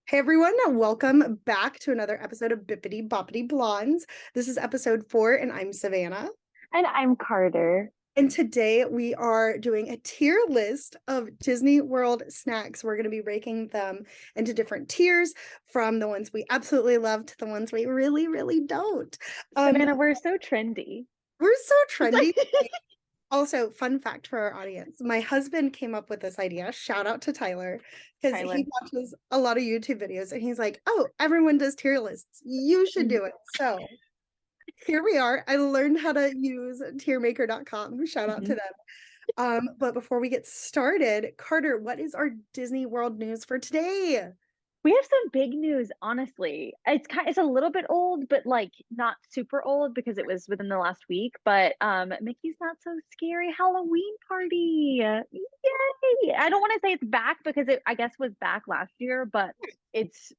Hey everyone, welcome back to another episode of Bibbidi Bobbidi Blondes. This is episode 4, and I'm Savannah. And I'm Carter. And today we are doing a tier list of Disney World snacks. We're going to be ranking them into different tiers, from the ones we absolutely love to the ones we really, really don't. Savannah, we're so trendy. We're so trendy. Also, fun fact for our audience, my husband came up with this idea. Shout out to Tyler, because he watches a lot of YouTube videos and he's like, oh, everyone does tier lists. You should do it. So here we are. I learned how to use tiermaker.com. Shout out to them. But before we get started, Carter, what is our Disney World news for today? We have some big news, honestly. It's a little bit old, but like not super old because it was within the last week. But Mickey's Not So Scary Halloween Party. Yay! I don't want to say it's back because I guess was back last year, but it's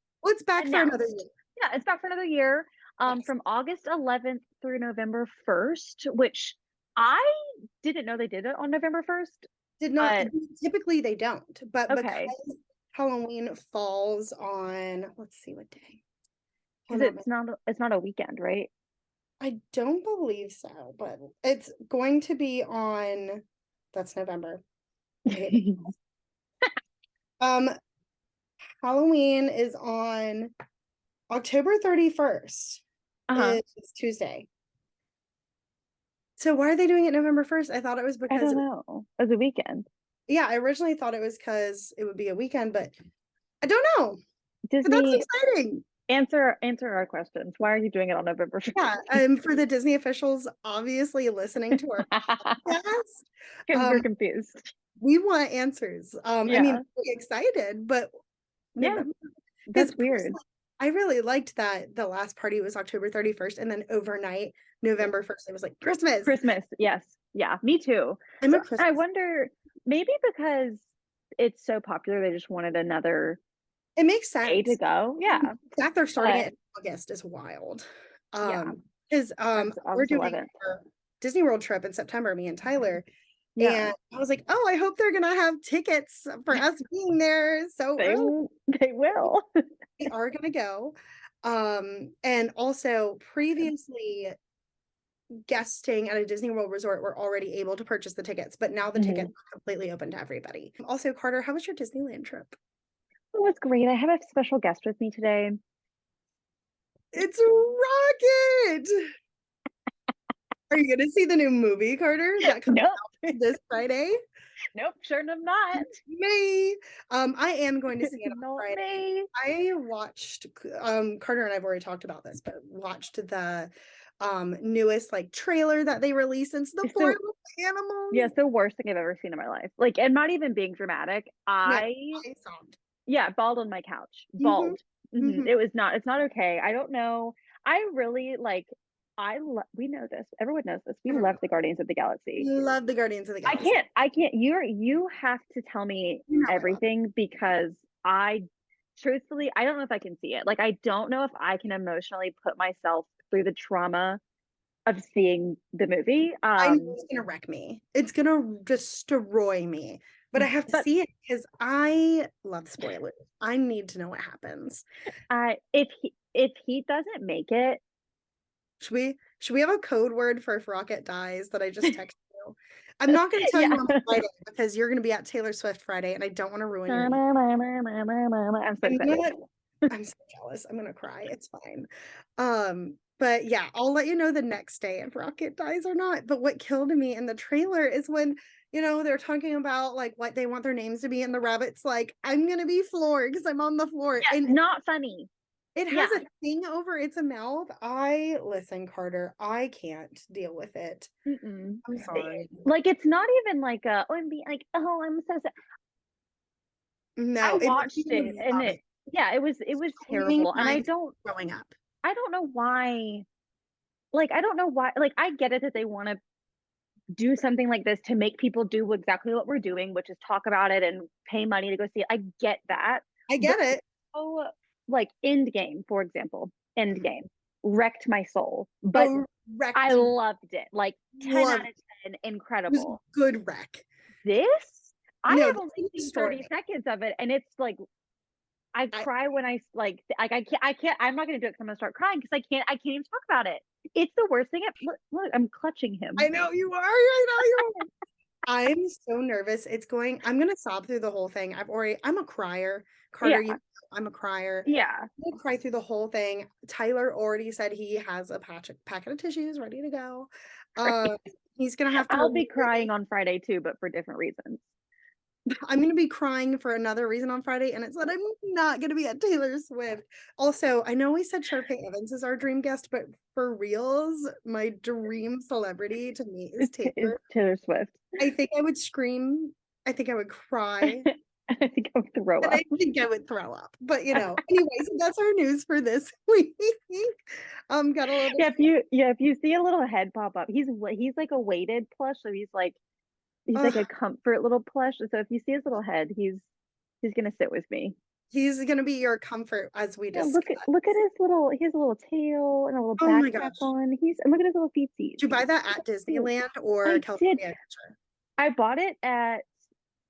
back for another year. Yeah, it's back for another year. From August 11th through November 1st, which I didn't know they did it on November 1st. Did not. Typically they don't, but okay. Because Halloween falls on, let's see what day. Because it's not a weekend, right? I don't believe so, but it's going to be on, that's November. Halloween is on October 31st. It's Tuesday. So why are they doing it November 1st? I thought it was because I don't know. It was a weekend. Yeah, I originally thought it was because it would be a weekend, but I don't know. Disney, but that's exciting. Answer our questions. Why are you doing it on November 1st? Yeah, for the Disney officials obviously listening to our podcast. Because we're confused. We want answers. I mean, we're excited, but yeah, that's weird. I really liked that the last party was October 31st, and then overnight, November 1st, it was like Christmas. Christmas, yes. Yeah, me too. I wonder, maybe because it's so popular, they just wanted another it makes sense day to go. Yeah. The fact they're starting it in August is wild. Because we're doing a Disney World trip in September, me and Tyler. Yeah. And I was like, oh, I hope they're gonna have tickets for us being there. So they will. They are gonna go. And also previously guesting at a Disney World resort were already able to purchase the tickets, but now the tickets are completely open to everybody. Also, Carter, how was your Disneyland trip? It was great. I have a special guest with me today. It's Rocket. Are you going to see the new movie, Carter? That comes out this Friday? Nope, sure enough not. Me. I am going to see it on Friday. I watched, Carter and I've already talked about this, but watched the newest like trailer that they released, and it's the four little animals. Yeah, it's the worst thing I've ever seen in my life. Like, and not even being dramatic. I bawled on my couch. Bawled. It's not okay. I don't know. I really like we know this. Everyone knows this. We love the Guardians of the Galaxy. Love the Guardians of the Galaxy. I can't. You have to tell me everything, because truthfully, I don't know if I can see it. Like, I don't know if I can emotionally put myself through the trauma of seeing the movie. I know it's gonna wreck me. It's gonna destroy me. But I have to see it because I love spoilers. I need to know what happens. If he doesn't make it, should we have a code word for if Rocket dies that I just texted you? I'm not going to tell you on Friday because you're going to be at Taylor Swift Friday, and I don't want to ruin your I'm so jealous. I'm going to cry. It's fine. But yeah, I'll let you know the next day if Rocket dies or not. But what killed me in the trailer is when, they're talking about like what they want their names to be, and the rabbit's like, I'm going to be Floor because I'm on the floor. Yeah, and not funny. It has a thing over its mouth. Listen, Carter, I can't deal with it. I'm sorry. Like, it's not even like I'm so sad. No, I watched it, and it was terrible. And I don't know why. Like, I don't know why. Like, I get it that they want to do something like this to make people do exactly what we're doing, which is talk about it and pay money to go see it. I get that. I get it. Oh, like Endgame, for example. Endgame wrecked my soul, but I loved it. Like 10 out of 10, incredible. Good wreck. This, I have only seen 30 seconds of it, and it's like, I cry when I like I can't I'm not gonna do it because I'm gonna start crying because I can't even talk about it. It's the worst thing. Look, I'm clutching him. I know you are. I know you are. I'm so nervous. I'm gonna sob through the whole thing. I'm a crier. Carter, I'm a crier. Yeah. I'm gonna cry through the whole thing. Tyler already said he has a packet of tissues ready to go. He's gonna have to. I'll be crying on Friday too, but for different reasons. I'm going to be crying for another reason on Friday, and it's that I'm not going to be at Taylor Swift. Also, I know we said Sharpay Evans is our dream guest, but for reals, my dream celebrity to meet is Taylor Swift. I think I would scream. I think I would cry. I think I would throw up. I think I would throw up. But anyways, that's our news for this week. Got a little if you see a little head pop up, he's like a weighted plush, so he's like a comfort little plush. So if you see his little head, he's gonna sit with me. He's gonna be your comfort as we discuss. Look at he has a little tail and a little backpack on. Look at his little feetsies. Did you buy that at Disneyland or California Adventure? I bought it at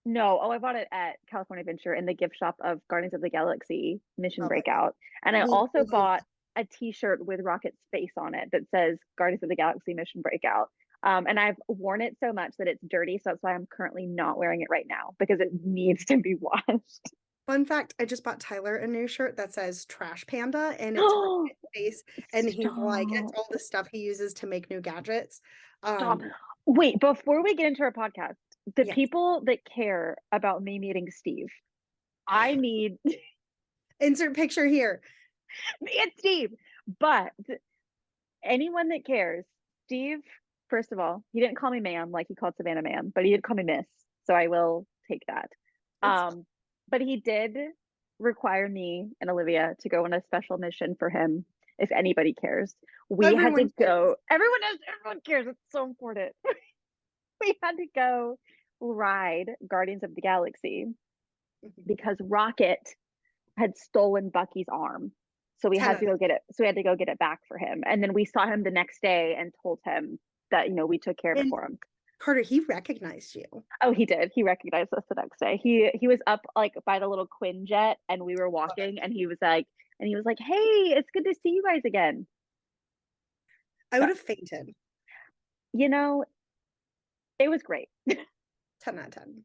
I bought it at California Adventure in the gift shop of Guardians of the Galaxy Mission Breakout. And I also bought a t-shirt with Rocket's face on it that says Guardians of the Galaxy Mission Breakout. And I've worn it so much that it's dirty, so that's why I'm currently not wearing it right now because it needs to be washed. Fun fact, I just bought Tyler a new shirt that says Trash Panda and it's face, and he's like, it's all the stuff he uses to make new gadgets. Wait, before we get into our podcast, the people that care about me meeting Steve, I need insert picture here. It's Steve, but anyone that cares, Steve, first of all, he didn't call me ma'am like he called Savannah ma'am, but he did call me miss, so I will take that. But he did require me and Olivia to go on a special mission for him. If anybody cares, Everyone cares. It's so important. We had to go ride Guardians of the Galaxy because Rocket had stolen Bucky's arm. So we had to go get it. So we had to go get it back for him. And then we saw him the next day and told him that, we took care of it for him. Carter, he recognized you. Oh, he did. He recognized us the next day. He was up like by the little Quinjet and we were walking and he was like, hey, it's good to see you guys again. I would have fainted. It was great. 10 out of 10.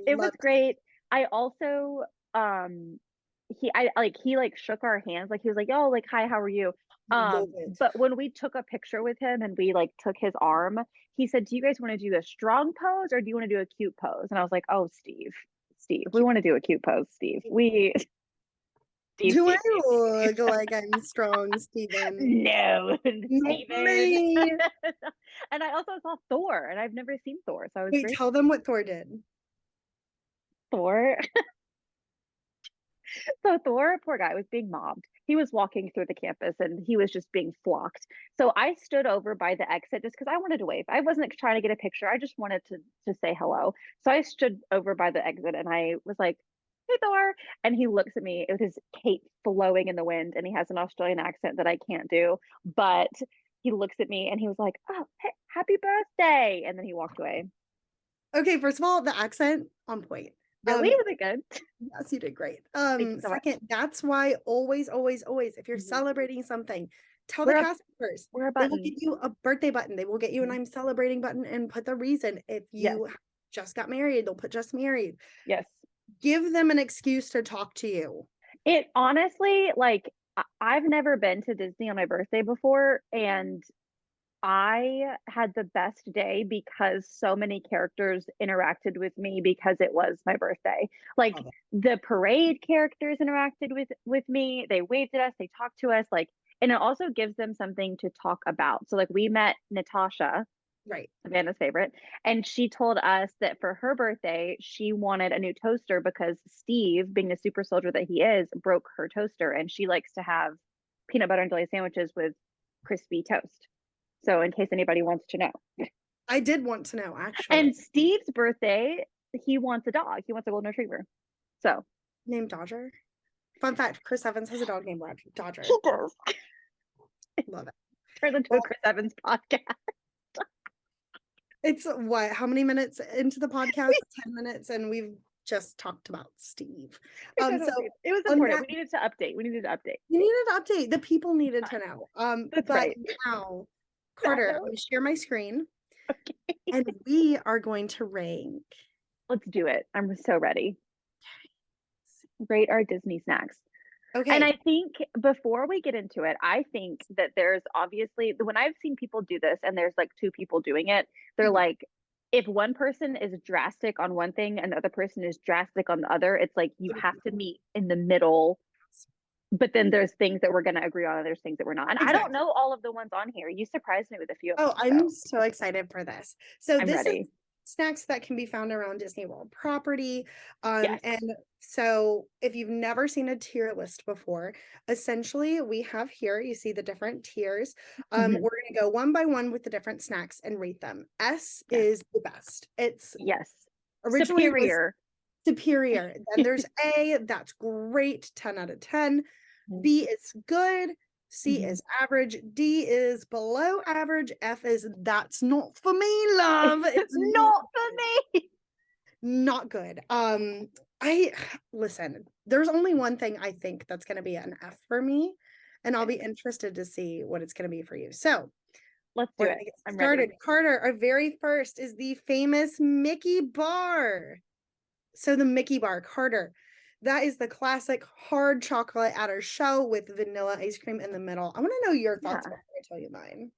It was great. I also he shook our hands, like he was like, oh, like, hi, how are you? But when we took a picture with him and we like took his arm, he said, do you guys want to do a strong pose or do you want to do a cute pose? And I was like, oh, Steve, we want to do a cute pose, Steve. Do I look like I'm strong, Steven? No, Steven. And I also saw Thor, and I've never seen Thor, so I was. Wait, tell them what Thor did. Thor. So Thor, poor guy, was being mobbed. He was walking through the campus, and he was just being flocked. So I stood over by the exit just because I wanted to wave. I wasn't trying to get a picture. I just wanted to say hello. So I stood over by the exit, and I was like, hey, Thor. And he looks at me with his cape flowing in the wind, and he has an Australian accent that I can't do. But he looks at me and he was like, oh, hey, happy birthday. And then he walked away. Okay, first of all, the accent on point. Really? Was it good? Yes, you did great. Second, that's why always, if you're celebrating something, tell the cast members. They will give you a birthday button. They will get you an I'm celebrating button and put the reason. If you just got married, they'll put just married. Yes. Give them an excuse to talk to you. It honestly, like, I've never been to Disney on my birthday before, and I had the best day because so many characters interacted with me because it was my birthday. Like the parade characters interacted with me. They waved at us. They talked to us. Like, and it also gives them something to talk about. So like we met Natasha, right, Savannah's favorite, and she told us that for her birthday, she wanted a new toaster because Steve, being the super soldier that he is, broke her toaster, and she likes to have peanut butter and jelly sandwiches with crispy toast. So in case anybody wants to know. I did want to know, actually. And Steve's birthday, he wants a dog. He wants a golden retriever. So. Named Dodger. Fun fact, Chris Evans has a dog named Dodger. He does. Love it. Turns into a Chris Evans podcast. It's what? How many minutes into the podcast? 10 minutes, and we've just talked about Steve. So it was important. We needed to update. We needed to update. The people needed to know. That's but right. now, Carter, I'm going to share my screen. Okay. And we are going to rank. Let's do it. I'm so ready. Rate our Disney snacks. Okay. And I think before we get into it, I think that there's obviously, when I've seen people do this and there's like two people doing it, they're like, if one person is drastic on one thing and the other person is drastic on the other, it's like you have to meet in the middle. But then there's things that we're going to agree on and there's things that we're not. And I don't know all of the ones on here. You surprised me with a few of them. I'm so excited for this. So I'm ready. Is snacks that can be found around Disney World property. Yes. And so if you've never seen a tier list before, essentially we have here, you see the different tiers. We're going to go one by one with the different snacks and rate them. S is the best. It's originally superior. Then there's A, that's great, 10 out of 10. B is good. C is average. D is below average. F is that's not for me, love. It's not for me. Not good. Listen, there's only one thing I think that's going to be an F for me, and I'll be interested to see what it's going to be for you. So let's do it. I'm started. Ready. Carter, our very first is the famous Mickey bar. So the Mickey bar, Carter. That is the classic hard chocolate at our shell with vanilla ice cream in the middle. I want to know your thoughts before I tell you mine.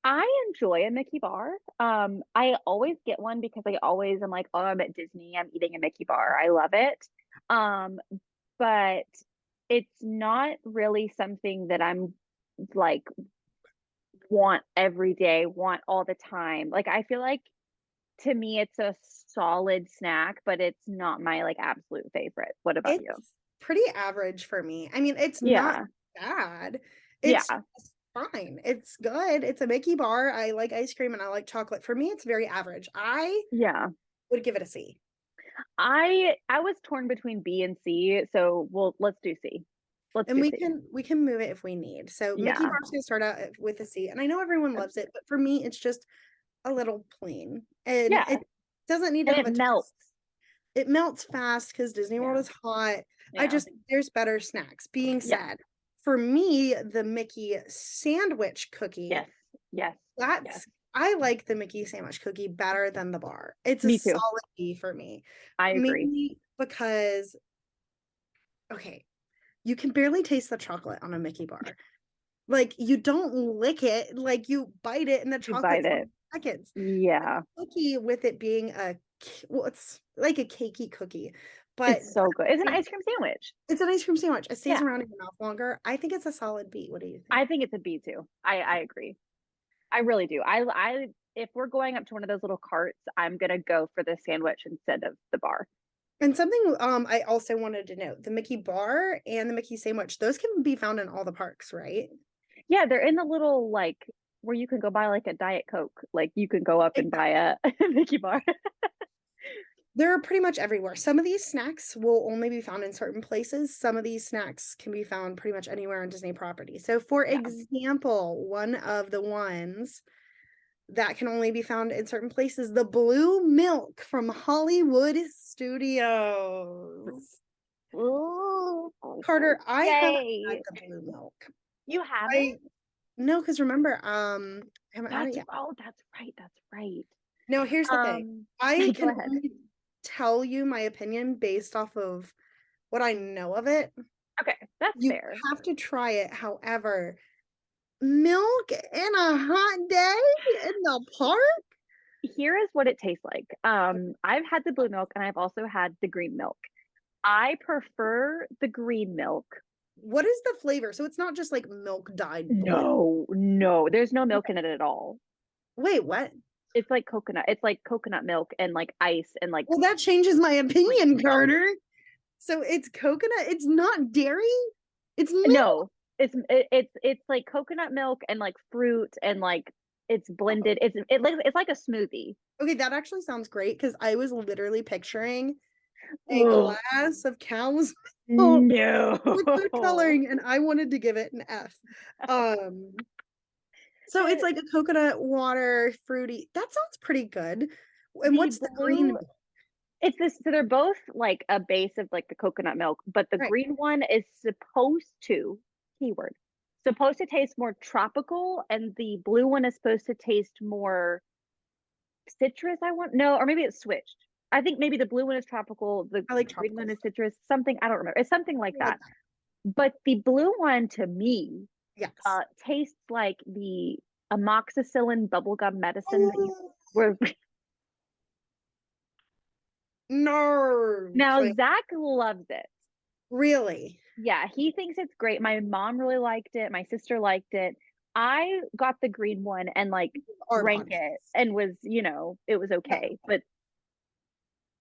I enjoy a Mickey bar. I always get one because I always am like, oh, I'm at Disney, I'm eating a Mickey bar. I love it. But it's not really something that I'm like want every day, want all the time. Like I feel like to me it's a solid snack, but it's not my like absolute favorite. What about you? Pretty average for me. I mean, it's not bad. It's fine. It's good. It's a Mickey bar. I like ice cream and I like chocolate. For me, it's very average. I would give it a C. I was torn between B and C, so let's do C. We can move it if we need. So Mickey bar's gonna start out with a C, and I know everyone loves it, but for me, it's just a little plain, and it doesn't need to have it melts. It melts fast because Disney World is hot. There's better snacks. Being said, for me, the Mickey sandwich cookie. Yes. I like the Mickey sandwich cookie better than the bar. It's a solid B for me. I agree. Mainly because, you can barely taste the chocolate on a Mickey bar. Like you don't lick it, like you bite it and the chocolate seconds. Yeah. Cookie with it being it's like a cakey cookie, but it's so good. It's an ice cream sandwich. It's an ice cream sandwich. It stays around in your mouth longer. I think it's a solid B. What do you think? I think it's a B too. I agree. I really do. I if we're going up to one of those little carts, I'm gonna go for the sandwich instead of the bar. And something I also wanted to note, the Mickey bar and the Mickey sandwich, those can be found in all the parks, right? Yeah, they're in the little like where you can go buy like a Diet Coke. Like you can go up and buy a Mickey bar. They're pretty much everywhere. Some of these snacks will only be found in certain places. Some of these snacks can be found pretty much anywhere on Disney property. So for example, one of the ones that can only be found in certain places, the blue milk from Hollywood Studios. Ooh, Carter, I haven't had the blue milk. You haven't? No, because remember, I haven't had it yet. Oh, that's right. No, here's the thing. I can only tell you my opinion based off of what I know of it. Okay, that's fair. You have to try it. However, milk in a hot day in the park? Here is what it tastes like. I've had the blue milk and I've also had the green milk. I prefer the green milk. What is the flavor? So it's not just like milk dyed blue. No, there's no milk in it at all. Wait, what? It's like coconut. It's like coconut milk and like ice and like. Well, that changes my opinion, Carter. So it's coconut. It's not dairy. It's milk. No. It's like coconut milk and like fruit and like it's blended. It's like a smoothie. Okay, that actually sounds great because I was literally picturing a glass of cow's milk with food coloring, and I wanted to give it an F. So it's like a coconut water fruity. That sounds pretty good. And what's the green milk? It's this, so they're both like a base of like the coconut milk, but the Right. green one is supposed to, keyword, supposed to taste more tropical, and the blue one is supposed to taste more citrus. No, or maybe it's switched. I think maybe the blue one is tropical, the I like green tropical. one is citrus, something, I don't remember. It's something like I like that. that. But the blue one to me Yes. tastes like the amoxicillin bubblegum medicine that you Oh, were. no. Now Zach loves it. Really? Yeah, he thinks it's great. My mom really liked it. My sister liked it. I got the green one and like Our drank podcast. it and was, it was Yeah. okay. But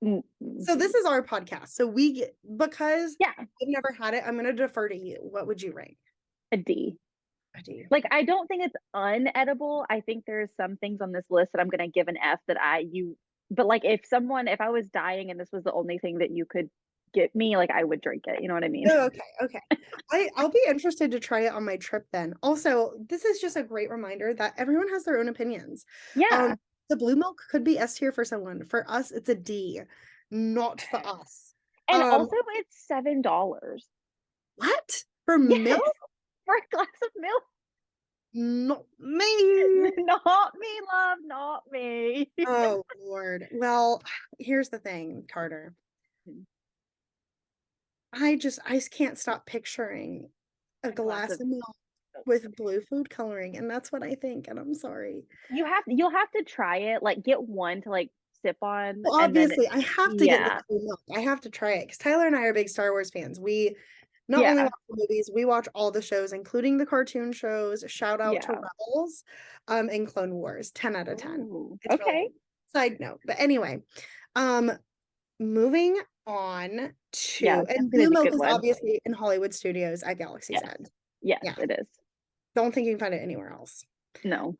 So this is our podcast. So we get, because yeah, I've never had it, I'm going to defer to you. What would you rank? a D. A D. Like, I don't think it's unedible. I think there's some things on this list that I'm gonna give an F that but like if I was dying and this was the only thing that you could get me, like I would drink it. You know what I mean? Oh, okay. Okay. I'll be interested to try it on my trip then. Also, this is just a great reminder that everyone has their own opinions. Yeah. The blue milk could be S tier for someone. For us, it's a D, not for us. And also it's $7. What? For Yes, milk? for a glass of milk. Not me. Not me, love, not me. Oh, Lord. Well, here's the thing, Carter. I just can't stop picturing a glass of milk with blue food coloring, and that's what I think, and I'm sorry. You'll have to try it, like get one to like sip on, Well, and then obviously, I have to get the blue milk. I have to try it because Tyler and I are big Star Wars fans. We not only watch the movies, we watch all the shows, including the cartoon shows. Shout out to Rebels, and Clone Wars. 10 out of 10. Ooh, It's okay. really side note, but anyway, moving on to and blue milk is obviously in Hollywood Studios at Galaxy's Edge. Yes, it is. Don't think you can find it anywhere else. No.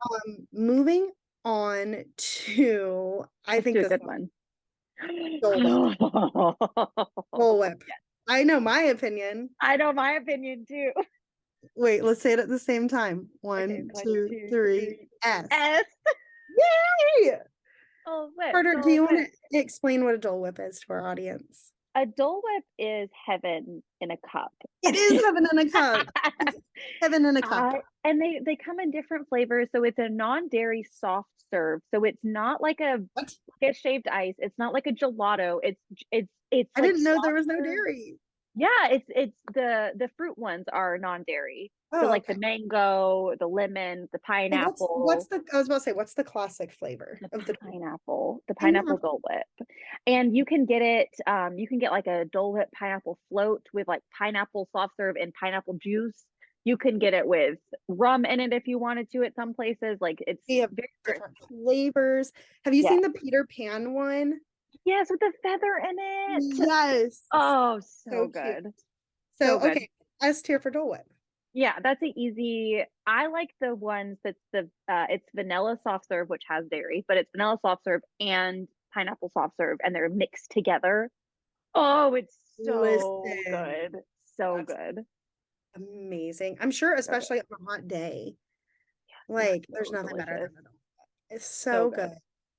Moving on to I think this this one. Dole Whip. Dole Whip. Yes. I know my opinion. I know my opinion too. Wait, let's say it at the same time. One, two, three. S. S. Yay! Dole Whip. Carter, do you want to explain what a Dole Whip is to our audience? A Dole Whip is heaven in a cup. It is heaven in a cup. It's heaven in a cup. And they come in different flavors. So it's a non-dairy soft serve. So it's not like a shaved ice. It's not like a gelato. It's I didn't know there was no dairy. Yeah, it's the fruit ones are non-dairy. So like the mango, the lemon, the pineapple. I was about to say, what's the classic flavor of the pineapple? The pineapple Dole Whip. And you can get it, you can get like a Dole Whip pineapple float with like pineapple soft serve and pineapple juice. You can get it with rum in it if you wanted to at some places. Like it's very different flavors. Have you seen the Peter Pan one? Yes, with the feather in it. Yes. Oh, so good. So good. Okay, S tier for Dole Whip. Yeah, that's an easy. I like the ones that's it's vanilla soft serve, which has dairy, but it's vanilla soft serve and pineapple soft serve, and they're mixed together. Oh, it's so good. So good. Amazing. I'm sure, especially on a hot day. Like, there's nothing better than it. It's so good.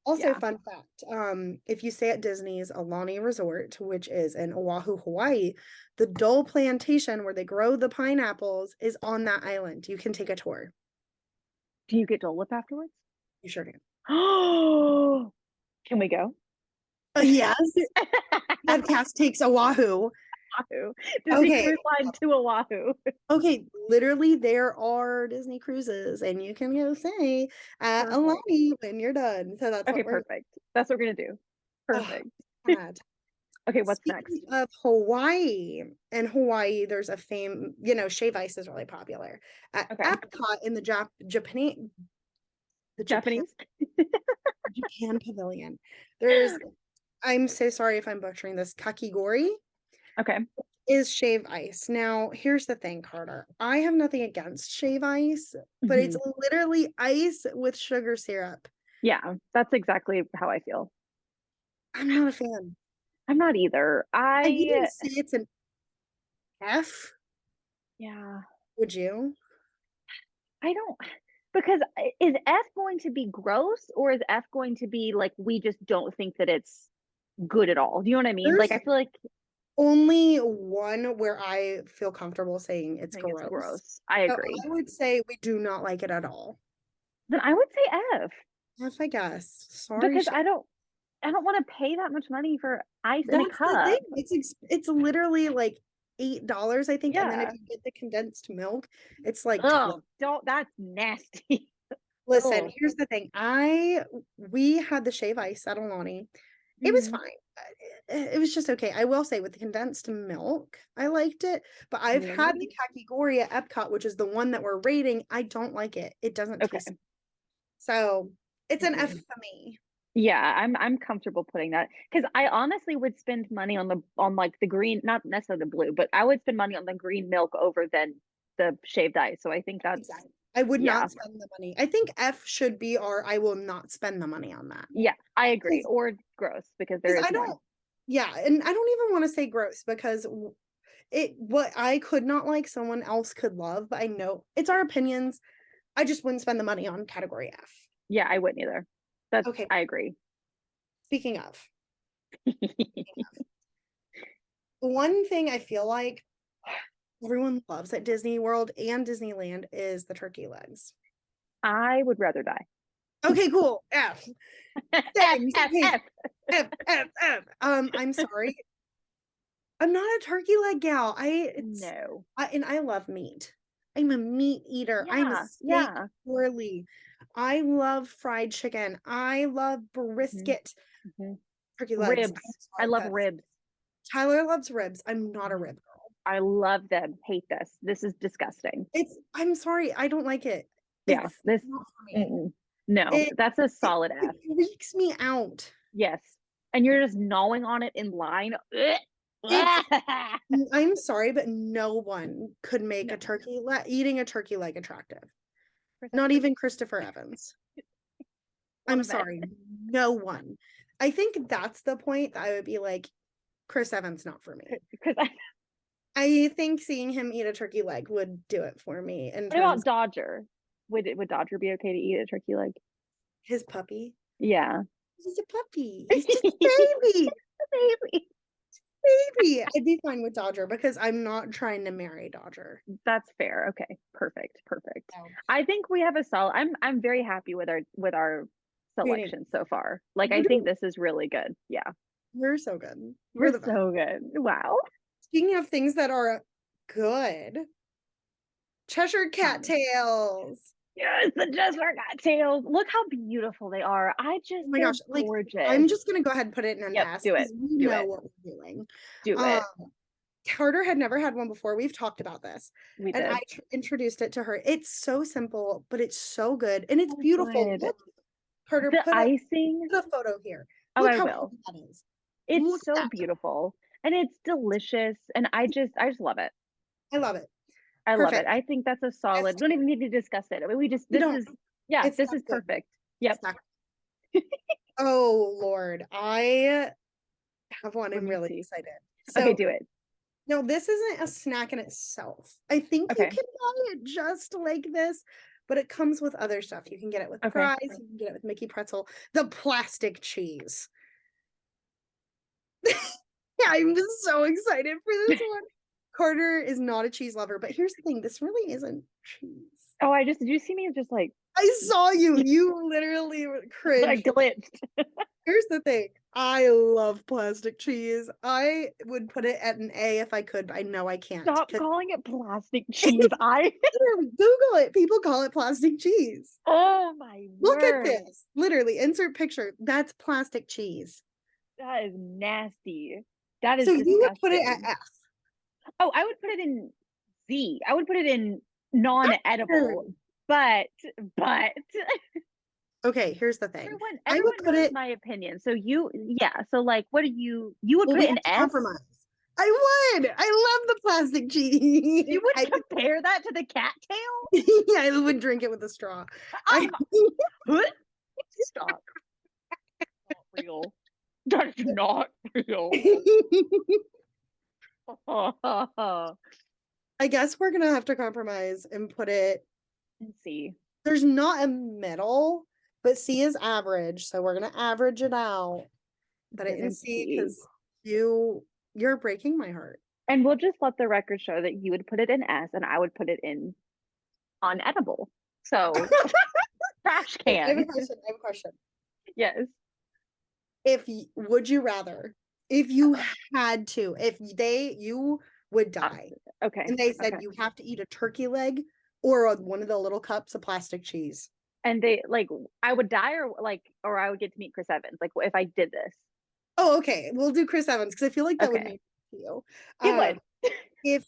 Also, fun fact, if you stay at Disney's Aulani Resort, which is in Oahu, Hawaii, the Dole plantation where they grow the pineapples is on that island. You can take a tour. Do you get Dole Whip afterwards? You sure can. Oh, can we go? Yes. Podcast takes Oahu. Disney Cruise Line to Oahu. Okay, literally there are Disney cruises and you can go stay at Aulani when you're done. So that's perfect. That's what we're gonna do. Perfect. Okay, what's next? Of Hawaii. In Hawaii, there's a shave ice is really popular. At Epcot in the Japan Pavilion. There's I'm so sorry if I'm butchering this, kakigori. Is shave ice. Now, here's the thing, Carter. I have nothing against shave ice, but it's literally ice with sugar syrup. Yeah, that's exactly how I feel. I'm not a fan. I'm not either. I wouldn't say it's an F. Yeah. Would you? I don't, because is F going to be gross, or is F going to be like we just don't think that it's good at all. Do you know what I mean? There's Like I feel like only one where I feel comfortable saying it's I think it's gross. gross. I So agree. I would say we do not like it at all. Then I would say F Yes, I guess. Sorry, because I don't want to pay that much money for ice in a that's the thing. cup. It's literally like $8, I think, and then if Yeah. you get the condensed milk, it's like 12. Oh, don't. That's nasty. Listen, Oh. here's the thing. We had the shave ice at Alani. It was Mhm. fine. It was just okay. I will say with the condensed milk, I liked it, but I've had the Really? Kakigori at Epcot, which is the one that we're rating. I don't like it. It doesn't Okay. taste. So it's an F Mm-mm. for me. Yeah, I'm comfortable putting that because I honestly would spend money on like the green, not necessarily the blue, but I would spend money on the green milk over than the shaved ice. So I think that's Exactly. I would yeah, not spend the money. I think F should be our I will not spend the money on that. yeah, I agree. Or gross because there Because is I more. don't, yeah, and I don't even want to say gross because what I could not like, someone else could love, but I know it's our opinions. I just wouldn't spend the money on category F. Yeah, I wouldn't either. That's Okay, I agree. speaking of, one thing I feel like everyone loves at Disney World and Disneyland is the turkey legs. I would rather die. Okay, cool. F. F, Same, F, same. F. F, F, F. I'm sorry. I'm not a turkey leg gal. No. And I love meat. I'm a meat eater. I'm a Yeah, steak yeah. girly. I love fried chicken. I love Hmm. brisket. Hmm. Turkey legs. I'm Ribs. I sorry, love guys. ribs. Tyler loves ribs. I'm not a Mhm. rib girl. I love them. Hate this. This is disgusting. I'm sorry. I don't like it. Yeah, It's this not for me. mm-mm. No, It that's a it, solid it F. freaks me out. Yes. And you're just gnawing on it in line. Ugh. It's Ah! I'm sorry, but no one could make No, eating a turkey leg attractive. Chris Not Evans, even Christopher Evans. what I'm a man. sorry, no one. I think that's the point that I would be like, Chris Evans, not for me. Because I think seeing him eat a turkey leg would do it for me in what about terms of Dodger? Would Dodger be okay to eat a turkey leg? his puppy. Yeah. He's a puppy. He's just a baby. Baby. Baby. I'd be fine with Dodger because I'm not trying to marry Dodger. That's fair. Okay. Perfect. Perfect. No. I think we have a solid I'm very happy with our Doing selection so far. Like we're I think doing this is really good. Yeah. we're so good. We're We're the best. so good. Wow. Speaking of things that are good, Cheshire Tell me. cattails. Yes, the Cheshire tails. Look how beautiful they are. Oh my They're gosh, like gorgeous. I'm just gonna go ahead and put it in an Yep, S do it. because we Do know it. what we're doing. Do Um, it. Carter had never had one before. We've talked about this, We and I did. introduced it to her. It's so simple, but it's so good and it's So beautiful. good. Look, Carter, The icing. put a photo here. Oh, Look I how will. pretty that is. Look It's at so that. beautiful. And it's delicious. And I just love it. I love it. I love it. Perfect. I think that's a solid. Yes, Don't even need to discuss it. I mean, we just we this don't. is yeah, It's this that is good. perfect. It's Yep. that. Oh Lord, I have one. Let I'm me really see. excited. Okay, So do it. no, this isn't a snack in itself. I think you Okay. can buy it just like this, but it comes with other stuff. You can get it with Okay. fries, you can get it with Mickey pretzel, the plastic cheese. Yeah, I'm just so excited for this one. Carter is not a cheese lover, but here's the thing, this really isn't cheese. Oh, did you see me just like I saw you literally I cringed. glitched. Here's the thing. I love plastic cheese. I would put it at an A if I could, but I know I can't. Stop calling it plastic cheese. Google it. People call it plastic cheese. Oh my Look at word. this. Literally, insert picture. That's plastic cheese. That is nasty. That is So you would put it at disgusting. F. Oh, I would put it in Z. I would put it in Sure. non-edible. But Okay, here's the thing. I would everyone put knows it. my opinion. So yeah, so like what do you would Well, put we it in have to S? compromise. I would. I love the plastic cheese. You would compare that to the cattail? Yeah, I would drink it with a straw. Stop. Not real. That is not real. I guess we're gonna have to compromise and put it. Let's see. There's not a middle, but C is average, so we're gonna average it out. that I didn't see because you're breaking my heart. And we'll just let the record show that you would put it in S and I would put it in unedible. So trash can. I have a question. Yes. Would you rather, if you had to, if you would die, okay, and they said you have to eat a turkey leg or one of the little cups of plastic cheese, and they like I would die or I would get to meet Chris Evans, like if I did this. Oh, okay, we'll do Chris Evans because I feel like that would make you. It would. If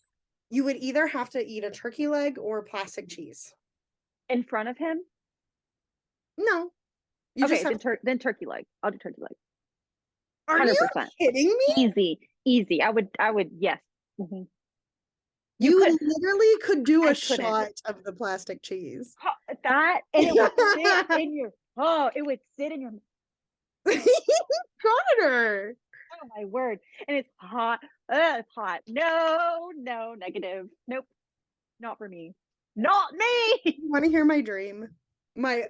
you would either have to eat a turkey leg or plastic cheese in front of him. No. Then turkey leg. I'll do turkey leg. Are 100%. You kidding me? Easy. I would, yes. Mm-hmm. You literally could do a shot of the plastic cheese. That, and it would sit in your, it would sit in your. Got her. Oh my word. And it's hot. It's hot. No, negative. Nope. Not for me. Not me. You want to hear my dream? My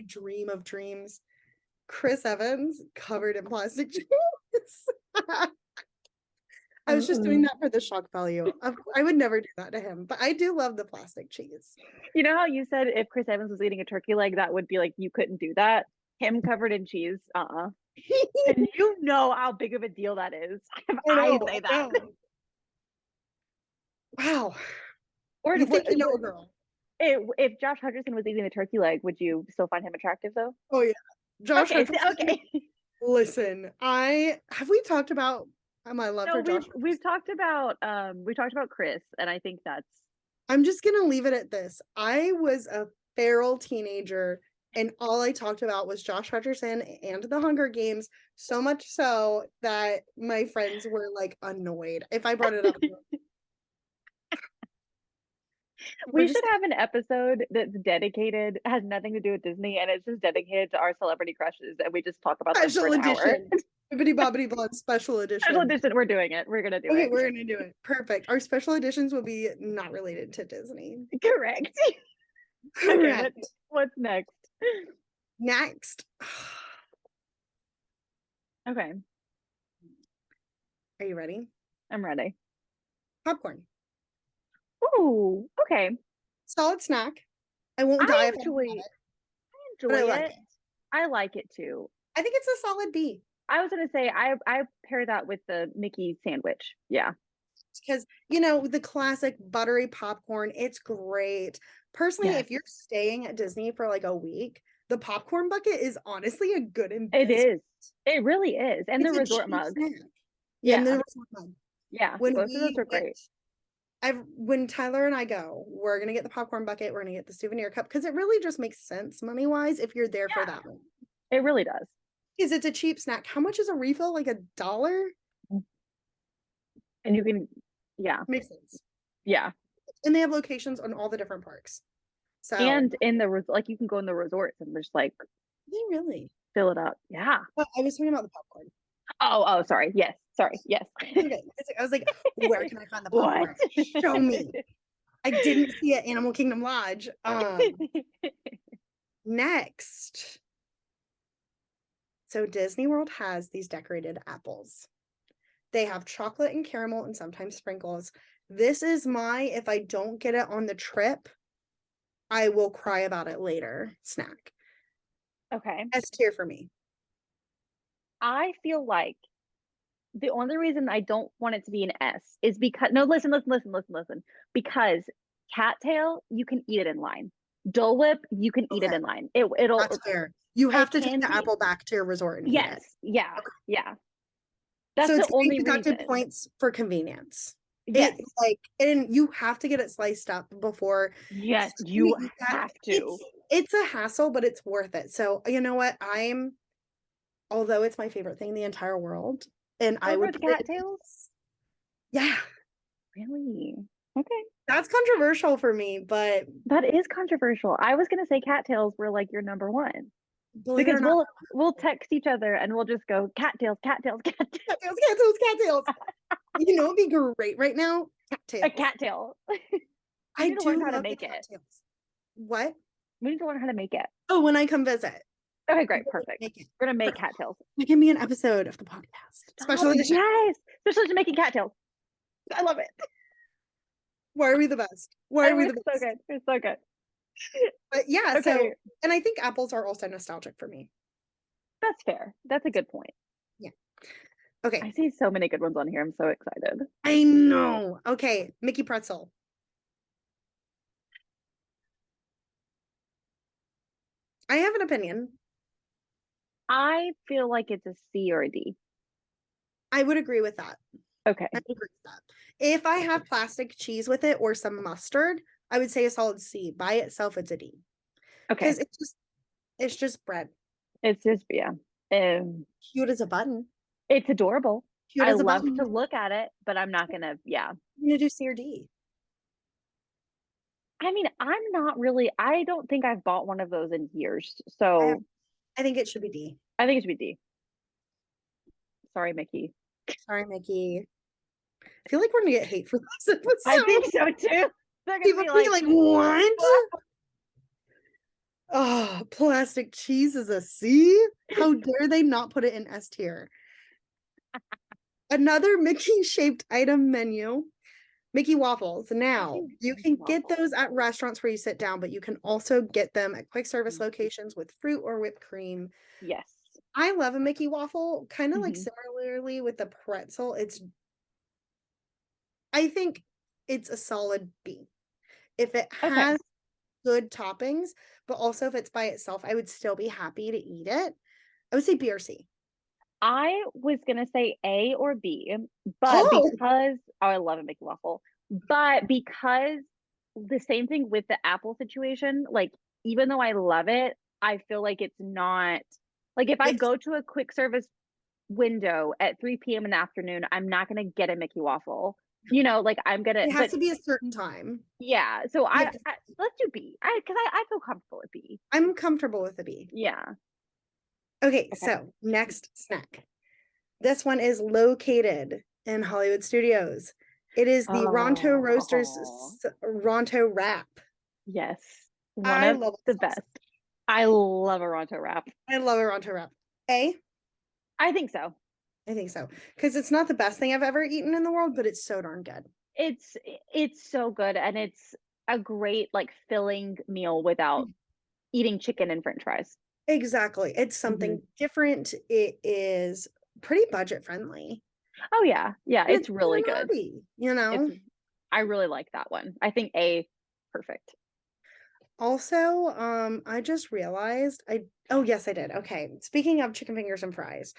dream of dreams. Chris Evans covered in plastic cheese. I was just doing that for the shock value. I would never do that to him, but I do love the plastic cheese. You know how you said if Chris Evans was eating a turkey leg, that would be like you couldn't do that? Him covered in cheese, and you know how big of a deal that is. I say that. Wow. Or you think you know a girl. If Josh Hutcherson was eating the turkey leg, would you still find him attractive though? Oh yeah. Josh Hutcherson. Okay. Listen, have we talked about my love for Josh? We've talked about Chris, and I think I'm just gonna leave it at this. I was a feral teenager and all I talked about was Josh Hutcherson and the Hunger Games, so much so that my friends were like annoyed if I brought it up. We should have an episode that's dedicated, has nothing to do with Disney, and it's just dedicated to our celebrity crushes, and we just talk about them for an hour. Bibbidi Bobbidi Blonde special edition. Special edition, we're doing it. We're gonna do it. Okay, we're gonna do it. Perfect. Our special editions will be not related to Disney. Correct. Correct. Okay, what's next? Next. Okay. Are you ready? I'm ready. Popcorn. Ooh, okay. Solid snack. I won't die if I enjoy it. I like it too. I think it's a solid B. I was gonna say I pair that with the Mickey sandwich. Yeah. Because the classic buttery popcorn, it's great. Personally, if you're staying at Disney for like a week, the popcorn bucket is honestly a good investment. It is. It really is. And the resort mug. Yeah, and the resort mug. Yeah, both of those are great. When Tyler and I go, we're gonna get the popcorn bucket, we're gonna get the souvenir cup, because it really just makes sense money-wise if you're there for that one. It really does. Because it's a cheap snack. How much is a refill? Like $1? And you can, makes sense. Yeah. And they have locations on all the different parks. So and in the you can go in the resorts and just like they really fill it up. Yeah. Oh, I was talking about the popcorn. Oh, sorry. Yes. Okay. I was like, where can I find the popcorn? Show me. I didn't see it at Animal Kingdom Lodge. Next. So Disney World has these decorated apples. They have chocolate and caramel and sometimes sprinkles. This is if I don't get it on the trip, I will cry about it later snack. Okay. S tier for me. I feel like the only reason I don't want it to be an S is because listen. Because cattail, you can eat it in line. Dole Whip, you can eat it in line. It'll. That's fair. You have to take the apple back to your resort and eat it. Yeah. That's so the only reason. Deducted points for convenience. Yes. And you have to get it sliced up before. Yes, you have to. It's a hassle, but it's worth it. So you know what? Although it's my favorite thing in the entire world, and I would cattails. Yeah. Really? Okay. That's controversial for me, but that is controversial. I was gonna say cattails were like your number one. Because we'll text each other and we'll just go cattails. You know, it'd be great right now. Cattails. A cattail. I need to learn how to make it. What? We need to learn how to make it. Oh, when I come visit. Okay, great, perfect. We're gonna make cattails. It can be an episode of the podcast. Special edition. Yes, special edition making cattails. I love it. Why are we the best? Why are we the best? So good. It's so good. But yeah, okay. So, and I think apples are also nostalgic for me. That's fair. That's a good point. Yeah. Okay. I see so many good ones on here. I'm so excited. I know. Okay, Mickey Pretzel. I have an opinion. I feel like it's a C or a D. I would agree with that. Okay. I would agree with that. If I have plastic cheese with it or some mustard, I would say a solid C. By itself, it's a D. Okay. Because it's just bread. It's just, yeah. Cute as a button. It's adorable. Cute I as a love button. to look at it, but I'm not gonna, yeah. I'm gonna do C or D. I mean, I don't think I've bought one of those in years. So I think it should be D. I think it should be D. Sorry, Mickey. Sorry, Mickey. I feel like we're gonna get hate for this episode. I think so too. People be like, what? Oh, plastic cheese is a C? How dare they not put it in S tier? Another Mickey-shaped item menu. Mickey waffles. Now, you can get those at restaurants where you sit down, but you can also get them at quick service locations with fruit or whipped cream. Yes. I love a Mickey waffle, kind of like similarly with the pretzel. I think it's a solid B. If it has good toppings, but also if it's by itself, I would still be happy to eat it. I would say B or C. I was gonna say A or B, but because I love a Mickey waffle, but because the same thing with the apple situation, like even though I love it, I feel like it's not like if I go to a quick service window at 3 p.m. in the afternoon, I'm not gonna get a Mickey waffle. You know, like I'm gonna. It has to be a certain time. Yeah, so let's do B. Because I feel comfortable with B. I'm comfortable with a B. Yeah. Okay, so next snack. This one is located in Hollywood Studios. It is the Ronto Roasters Ronto Wrap. Yes. One of the best. I love a Ronto Wrap. I love a Ronto Wrap. A? I think so. I think so. Because it's not the best thing I've ever eaten in the world, but it's so darn good. It's so good. And it's a great like filling meal without eating chicken and French fries. Exactly. It's something different. It is pretty budget friendly. Oh yeah. Yeah, it's really good. You know? I really like that one. I think A, perfect. Also, I just realized oh yes, I did. Okay. Speaking of chicken fingers and fries,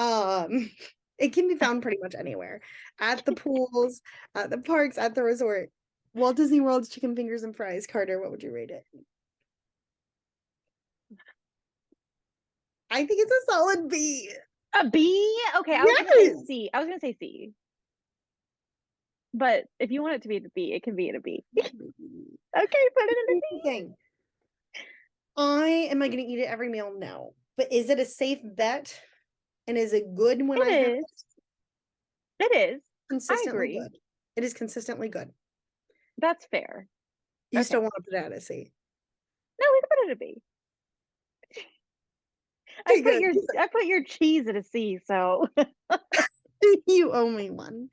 it can be found pretty much anywhere. At the pools, at the parks, at the resort. Walt Disney World's chicken fingers and fries. Carter, what would you rate it? I think it's a solid B. A B? Okay, I was gonna say C. I was gonna say C. But if you want it to be a B, it can be in a B. Okay, put it in a B. Thing. Am I gonna eat it every meal? No. But is it a safe bet? And is it good when I have it? It is. Consistently good. It is consistently good. That's fair. You still want to put it at a C? No, we can put it at a B. I put your cheese at a C, so you owe me one.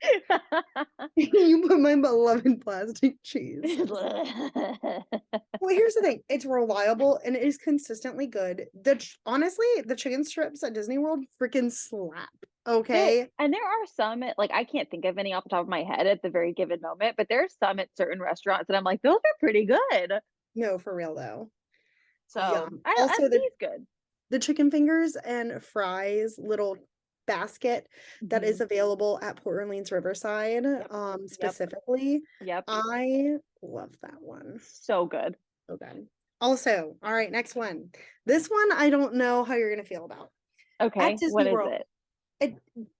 You put my beloved plastic cheese. Well, here's the thing. It's reliable and it is consistently good. Honestly, the chicken strips at Disney World freaking slap. Okay. And there are some like I can't think of any off the top of my head at the very given moment, but there's some at certain restaurants and I'm like, those are pretty good. No, for real though. So also the good. The chicken fingers and fries little basket that is available at Port Orleans Riverside specifically. I love that one. So good. So good. Also, all right, next one. This one I don't know how you're gonna feel about. Okay, at Disney what World, is it?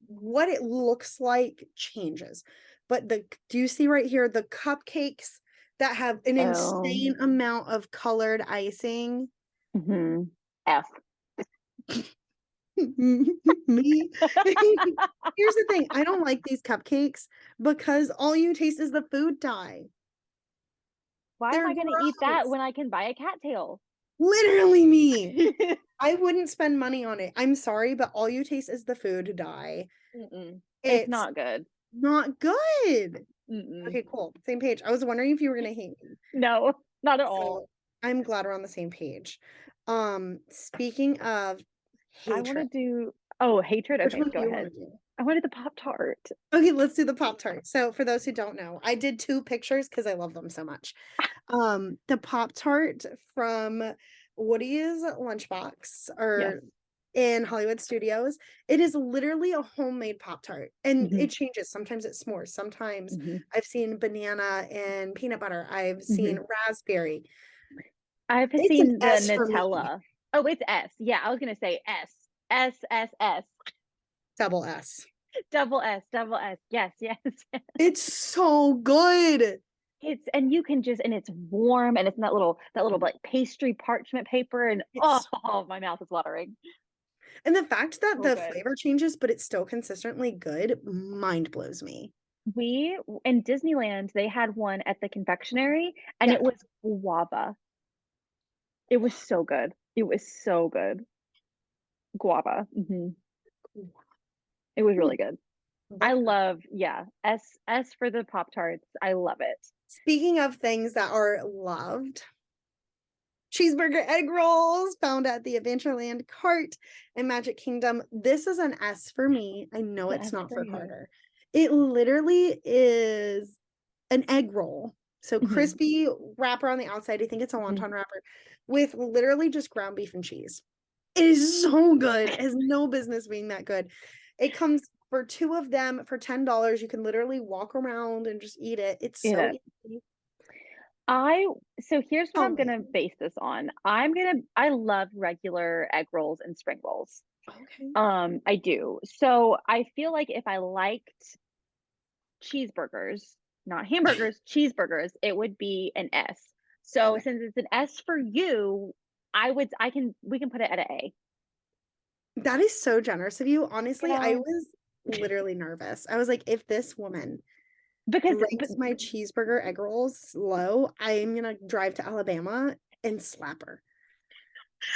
What it looks like changes, but do you see right here the cupcakes that have an insane amount of colored icing? F. Me. Here's the thing, I don't like these cupcakes because all you taste is the food dye. Why am I gonna eat that when I can buy a cattail? Literally me. I wouldn't spend money on it. I'm sorry, but all you taste is the food die. It's It's not good. not good. Mm-mm. Okay, cool. Same page. I was wondering if you were gonna hate me. No, not at all. So I'm glad we're on the same page. Speaking of I want to hatred, do hatred. which Okay, one do go you want ahead. to do? I wanted the Pop-Tart. Okay, let's do the Pop-Tart. So for those who don't know, I did 2 pictures because I love them so much. The Pop-Tart from Woody's Lunchbox Yes. or in Hollywood Studios. It is literally a homemade Pop-Tart and Mhm. it changes. Sometimes it's s'mores. Sometimes Mhm. I've seen banana and peanut butter. I've seen Mhm. raspberry. I've It's an seen the S for me. Nutella. Oh, it's S. Yeah, I was gonna say S. S, S, S. Double S. Double S, double S. Yes, yes. It's so good. It's and you can just and it's warm and it's in that little like pastry parchment paper and It's my mouth is watering. And the fact that So the good. flavor changes, but it's still consistently good, mind blows me. We in Disneyland, they had one at the confectionery and Yeah. it was guava. It was so good. It was so good. Guava. It was really good. I Love her. love, yeah. S for the Pop Tarts. I love it. Speaking of things that are loved, cheeseburger egg rolls found at the Adventureland cart in Magic Kingdom. This is an S for me. I know The it's S not for for you. Carter. It literally is an egg roll. So Mhm, crispy wrapper on the outside. I think it's a mhm. wonton wrapper with literally just ground beef and cheese. It is so good. It has no business being that good. It comes for 2 of them for $10. You can literally walk around and just eat it. It's Eat so it. easy. I so here's what Tell I'm me. gonna base this on. I love regular egg rolls and spring rolls. Okay. I do. So I feel like if I liked cheeseburgers, not hamburgers, cheeseburgers, it would be an S. So Okay. since it's an S for you, we can put it at an A. That is so generous of you. You Honestly, I know, was literally nervous. I was like, if this woman because but ranks my cheeseburger egg rolls low, I'm gonna drive to Alabama and slap her.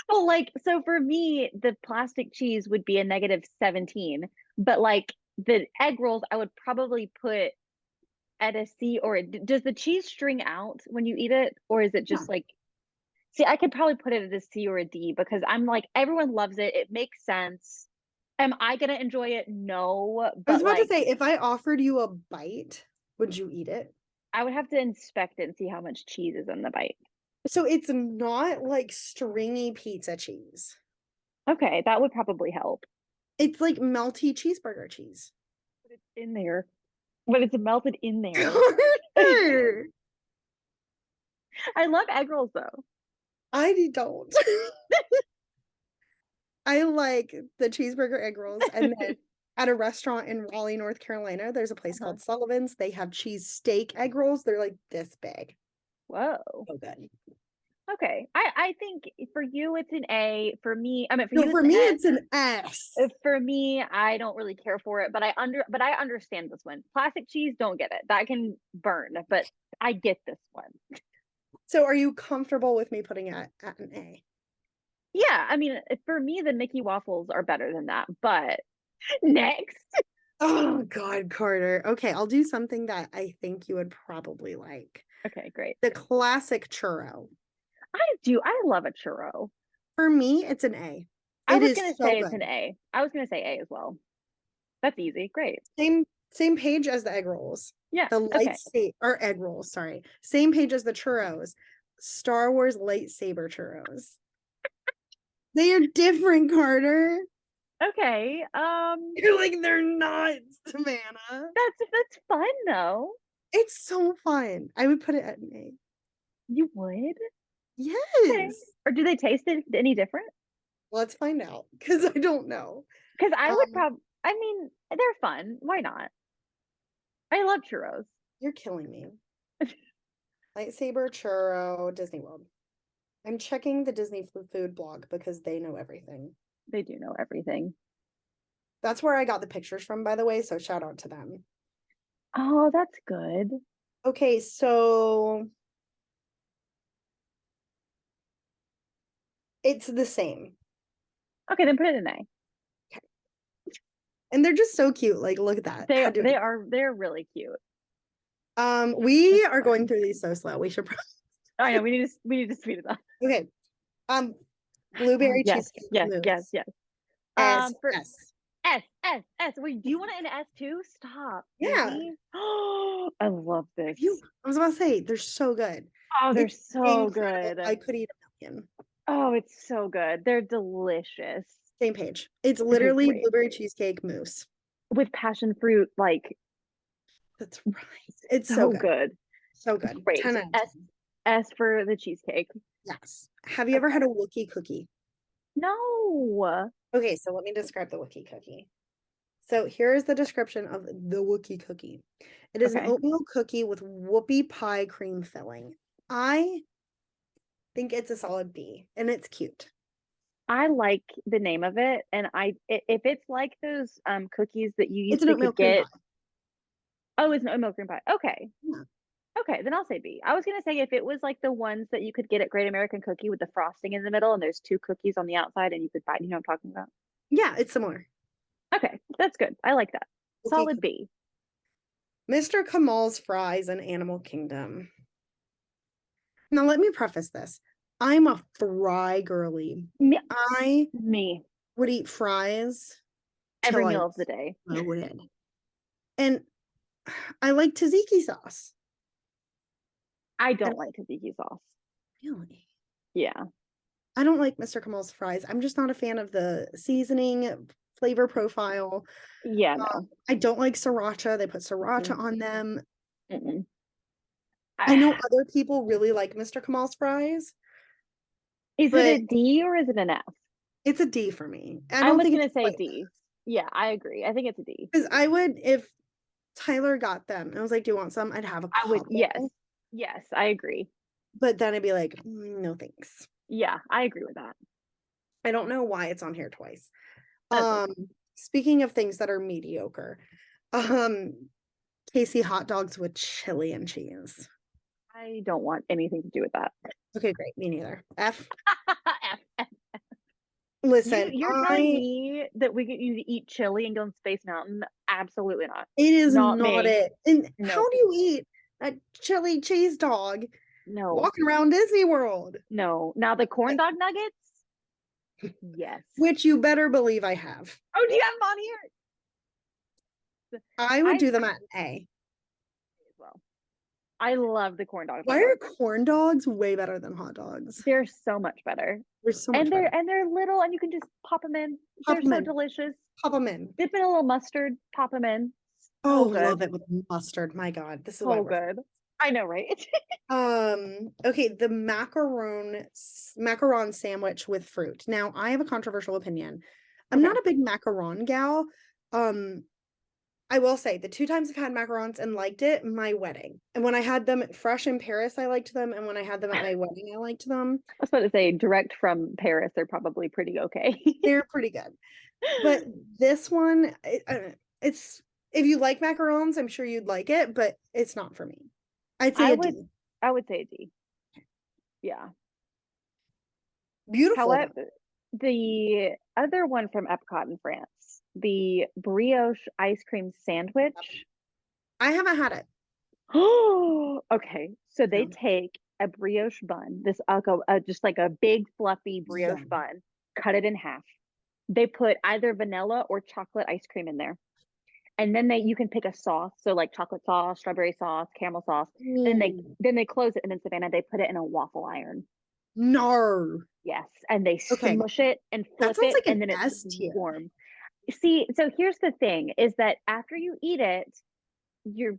well, like, so for me, the plastic cheese would be a negative 17, but like the egg rolls, I would probably put at a C or does the cheese string out when you eat it, or is it Yeah. just like, see, I could probably put it at a C or a D because I'm like, everyone loves it. It makes sense. Am I gonna enjoy it? No, I was but about to like, say, if I offered you a bite, would you eat it? I would have to inspect it and see how much cheese is in the bite. So it's not like stringy pizza cheese. Okay, that would probably help. It's like melty cheeseburger cheese. But it's in there. But it's melted in there. Carter! I love egg rolls though. I don't. I like the cheeseburger egg rolls. And then at a restaurant in Raleigh, North Carolina, there's a place Uh-huh. called Sullivan's. They have cheese steak egg rolls. They're like this big. Whoa. So good. Okay. I think for you it's an A. For me, I mean for No, you it's for an me, S. it's an S. For me, I don't really care for it, but I understand this one. Plastic cheese, don't get it. That can burn, but I get this one. So are you comfortable with me putting it at an A? Yeah, I mean, for me, the Mickey waffles are better than that. But next, Oh God, Carter. Okay, I'll do something that I think you would probably like. okay, great. The classic churro. I love a churro. For me, it's an A. I It was is gonna so say it's an good. A. I was gonna say A as well. That's easy. Great. Same page as the egg rolls. Yeah. The Okay. lightsaber or egg rolls, sorry. Same page as the churros. Star Wars lightsaber churros. They are different, Carter. Okay. You're like, they're not, Savannah. That's fun though. It's so fun. I would put it at an A. You would? Okay. Yes. Or do they taste it any different? Let's find out because I don't know. Because I would Um, probably. I mean, they're fun. Why not? I love churros. you're killing me. Lightsaber churro, Disney World. I'm checking the Disney food blog because they know everything. They do know everything. That's where I got the pictures from, by the way, so shout out to them. Oh, that's good. Okay, so it's the same. Okay, then put it in A. Okay. And they're just so cute. Like, look at that. They're really cute. We are going through these so slow. We should probably I know we need to speed it up. Okay. Blueberry cheesecake. Yes. S. S. Wait, do you want it in S too? Stop. Yeah. Oh, I love this. I was about to say, they're so good. Oh, they're so good. I could eat a million. Oh, it's so good. They're delicious. Same page. It's literally blueberry cheesecake mousse. With passion fruit, like. That's right. It's so good. So good. Great. S for the cheesecake. Yes. Have you ever had a Wookiee cookie? No. Okay, so let me describe the Wookiee cookie. So here is the description of the Wookiee cookie. It is an oatmeal cookie with whoopie pie cream filling. I think it's a solid B, and it's cute. I like the name of it, and if it's like those cookies that you used to get. Oh, it's an oatmeal cream pie. Okay. Yeah. Okay, then I'll say B. I was gonna say if it was like the ones that you could get at Great American Cookie with the frosting in the middle and there's 2 cookies on the outside and you could bite, you know what I'm talking about? Yeah, it's similar. Okay, that's good. I like that. Solid B. Mr. Kamal's fries in Animal Kingdom. Now let me preface this. I'm a fry girly. I would eat fries every meal of the day. Loaded. And I like tzatziki sauce. I don't like tzatziki sauce. Really? Yeah. I don't like Mr. Kamal's fries. I'm just not a fan of the seasoning, flavor profile. Yeah, no. I don't like sriracha. They put sriracha on them. I know other people really like Mr. Kamal's fries. Is it a D or is it an F? It's a D for me. I was going to say D. Yeah, I agree. I think it's a D. Because I would, if Tyler got them, and I was like, do you want some? I'd have a couple. I would, yes, I agree. But then I'd be like, no thanks. Yeah, I agree with that. I don't know why it's on here twice. Speaking of things that are mediocre, Casey hot dogs with chili and cheese. I don't want anything to do with that. Okay, great. Me neither. F. F. Listen, you're telling me that we get you to eat chili and go on Space Mountain? Absolutely not. It is not it. And how do you eat a chili cheese dog? No. Walking around Disney World. No. Now the corn dog nuggets? Yes. Which you better believe I have. Oh, do you have them on here? I would do them at an A. As well. I love the corn dogs. Why are corn dogs way better than hot dogs? They're so much better. They're so much better. And they're little and you can just pop them in. They're so delicious. Pop them in. Dip in a little mustard, pop them in. Oh, love it with mustard. My God. This is so good. I know, right? Okay, the macaron sandwich with fruit. Now, I have a controversial opinion. I'm not a big macaron gal. I will say the 2 times I've had macarons and liked it, my wedding. And when I had them fresh in Paris, I liked them. And when I had them at my wedding, I liked them. I was about to say, direct from Paris, they're probably pretty okay. They're pretty good. But this one, it's if you like macarons, I'm sure you'd like it, but it's not for me. I'd say D. I would say a D. Yeah. Beautiful. However, the other one from Epcot in France, the brioche ice cream sandwich. I haven't had it. Oh, okay. So they take a brioche bun, this just like a big fluffy brioche bun, cut it in half. They put either vanilla or chocolate ice cream in there. And then you can pick a sauce, so like chocolate sauce, strawberry sauce, caramel sauce. Then they close it, and then Savannah, they put it in a waffle iron. No. Yes, and they smush it and flip it, like and then it's warm. See, so here's the thing: is that after you eat it, you're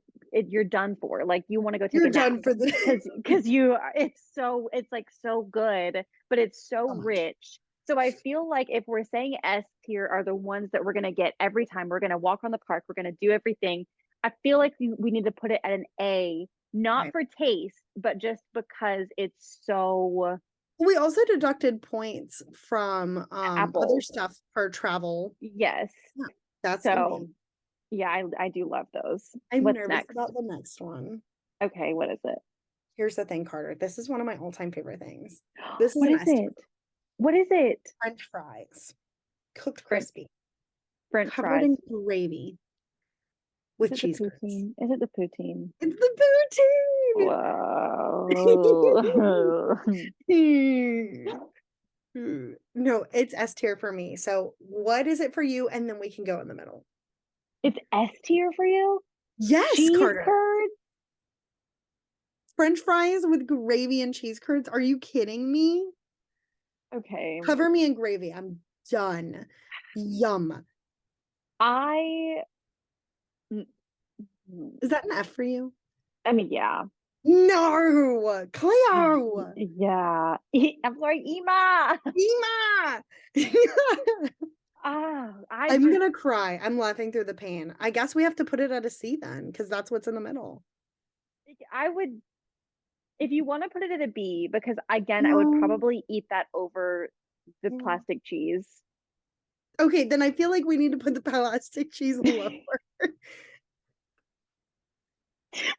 done for. Like you want to go take a nap. You're done for the because it's like so good, but it's so rich. So I feel like if we're saying S tier are the ones that we're going to get every time we're going to walk around the park, we're going to do everything. I feel like we need to put it at an A, not for taste, but just because it's so. We also deducted points from other stuff for travel. Yes. Yeah, that's so. Yeah, I do love those. I'm nervous about the next one. Okay, what is it? Here's the thing, Carter. This is one of my all-time favorite things. This is what is it? What is it? French fries. cooked crispy, French covered fries. in gravy with cheese curds. Is it the poutine? It's the poutine. Whoa. No, it's S tier for me. So what is it for you? And then we can go in the middle. It's S tier for you? Yes, Cheese Carter. curds? French fries with gravy and cheese curds. Are you kidding me? Okay. Cover me in gravy. I'm done. Yum. Is that an F for you? I mean, yeah. No, Cleo. Yeah. I'm sorry, Ema. Ema. I'm gonna cry. I'm laughing through the pain. I guess we have to put it at a C then, because that's what's in the middle. I would, if you want to put it at a B, because again, I would probably eat that over the plastic cheese. Okay, then I feel like we need to put the plastic cheese lower.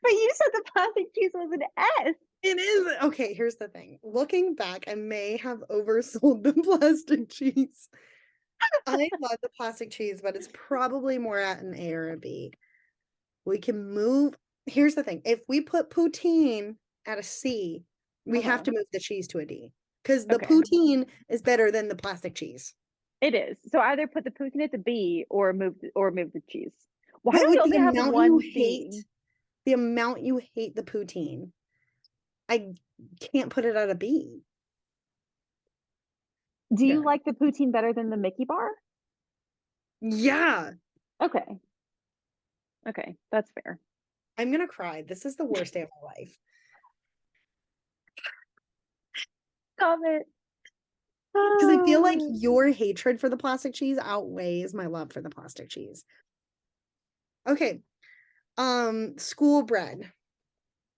But you said the plastic cheese was an S. It is. Okay, here's the thing. Looking back, I may have oversold the plastic cheese. I love the plastic cheese, but it's probably more at an A or a B. We can move. Here's the thing. If we put poutine at a C, we have to move the cheese to a D. Because the poutine is better than the plastic cheese. It is. So either put the poutine at the B or move the cheese. Why But do we with only the have amount one you B? hate, the amount you hate the poutine, I can't put it at a B. Do you like the poutine better than the Mickey bar? Yeah. Okay. Okay, that's fair. I'm gonna cry. This is the worst day of my life. Stop it. Because I feel like your hatred for the plastic cheese outweighs my love for the plastic cheese. Okay. School bread.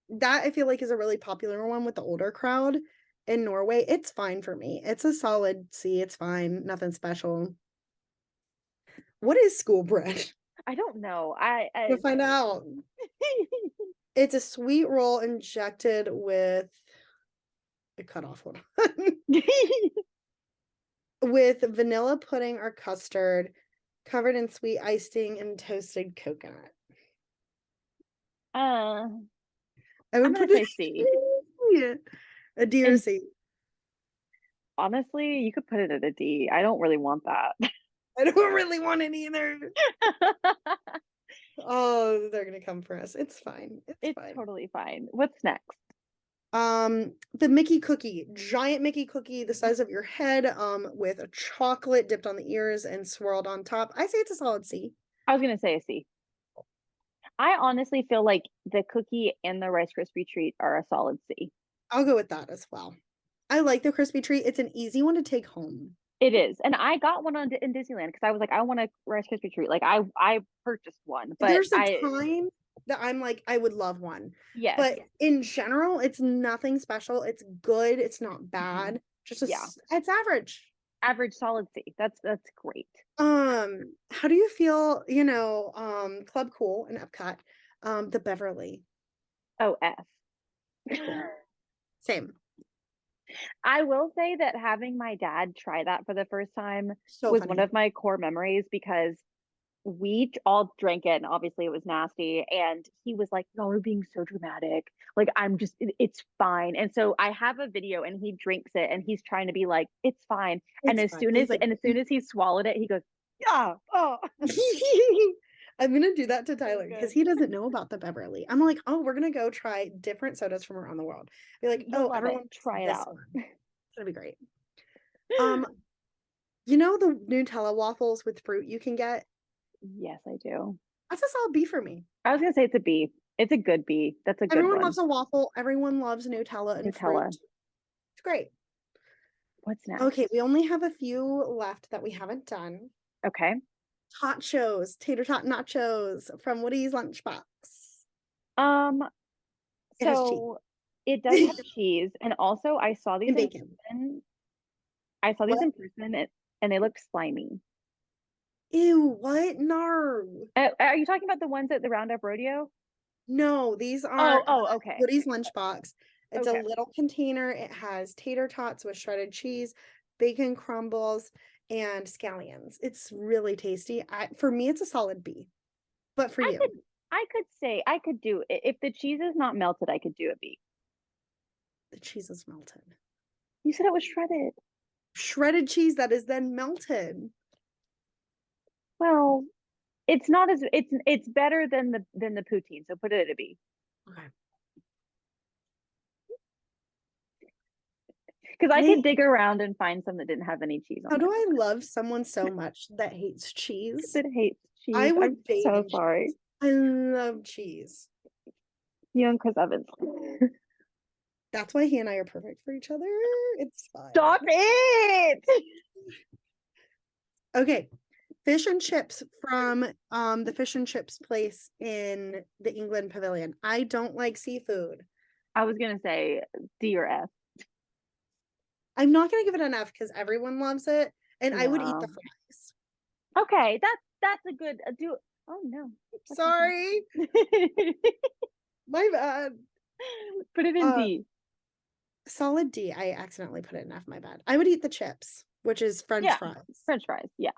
That I feel like is a really popular one with the older crowd in Norway. It's fine for me. It's a solid C. It's fine. Nothing special. What is school bread? I don't know. We'll find out. It's a sweet roll injected with it cut off. Hold on. With vanilla pudding or custard, covered in sweet icing and toasted coconut. I would put it C. A D or C. Honestly, you could put it at a D. I don't really want that. I don't really want it either. Oh, they're gonna come for us. It's fine. It's fine. Totally fine. What's next? The Mickey cookie, giant Mickey cookie the size of your head, with a chocolate dipped on the ears and swirled on top. I say it's a solid C. I was gonna say a C. I honestly feel like the cookie and the Rice Krispie treat are a solid C. I'll go with that as well. I like the crispy treat. It's an easy one to take home. It is, and I got one in Disneyland because I was like, I want a Rice Krispie treat. Like I purchased one, but there's a time that I'm like, I would love one. Yes. But in general, it's nothing special. It's good. It's not bad. Just it's average. Average solid C. That's great. How do you feel, Club Cool in Epcot, the Beverly? Oh, F. Same. I will say that having my dad try that for the first time was funny. One of my core memories because we all drank it and obviously it was nasty. And he was like, y'all are being so dramatic. Like, it's fine. And so I have a video and he drinks it and he's trying to be like, it's fine. And as soon as he swallowed it, he goes, yeah. Oh. I'm gonna do that to Tyler because he doesn't know about the Beverly. I'm like, oh, we're gonna go try different sodas from around the world. Be like, everyone try it out. It's gonna be great. The Nutella waffles with fruit you can get? Yes, I do. That's a solid B for me. I was gonna say it's a B. It's a good B. That's a good one. Everyone loves a waffle. Everyone loves Nutella and fruit. It's great. What's next? Okay, we only have a few left that we haven't done. Okay. Nachos, tater tot nachos from Woody's Lunchbox. So it does have cheese, and also I saw these in person. In person, and they look slimy. Ew! What? No. Are you talking about the ones at the Roundup Rodeo? No, these are. Okay. Woody's Lunchbox. It's a little container. It has tater tots with shredded cheese, bacon crumbles, and scallions. It's really tasty. For me, it's a solid B. But for you? I could say I could do if the cheese is not melted, I could do a B. The cheese is melted. You said it was shredded. Shredded cheese that is then melted. Well, it's not as it's better than the poutine, so put it at a B. Okay. Because I could dig around and find some that didn't have any cheese on it. How do I love someone so much that hates cheese? That hates cheese. I would I'm so sorry. Cheese. I love cheese. You and Chris Evans. That's why he and I are perfect for each other. It's fine. Stop it! Okay. Fish and chips from the fish and chips place in the England Pavilion. I don't like seafood. I was gonna say D or F. I'm not gonna give it an F because everyone loves it, and I would eat the fries. Okay, that's a good do. Oh no, sorry. My bad. Put it in D. Solid D. I accidentally put it in F. My bad. I would eat the chips, which is French fries. French fries. Yeah.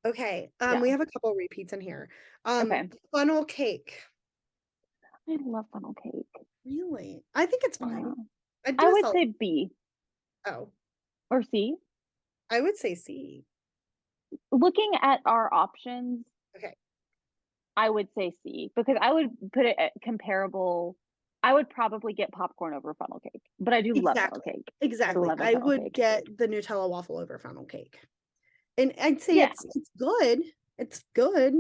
Okay. We have a couple repeats in here. Okay. Funnel cake. I love funnel cake. Really? I think it's fine. I would say B. Oh. Or C. I would say C. Looking at our options, okay, I would say C because I would put it at comparable. I would probably get popcorn over funnel cake, but I do love funnel cake. Exactly. I would get the Nutella waffle over funnel cake. And I'd say it's good. It's good.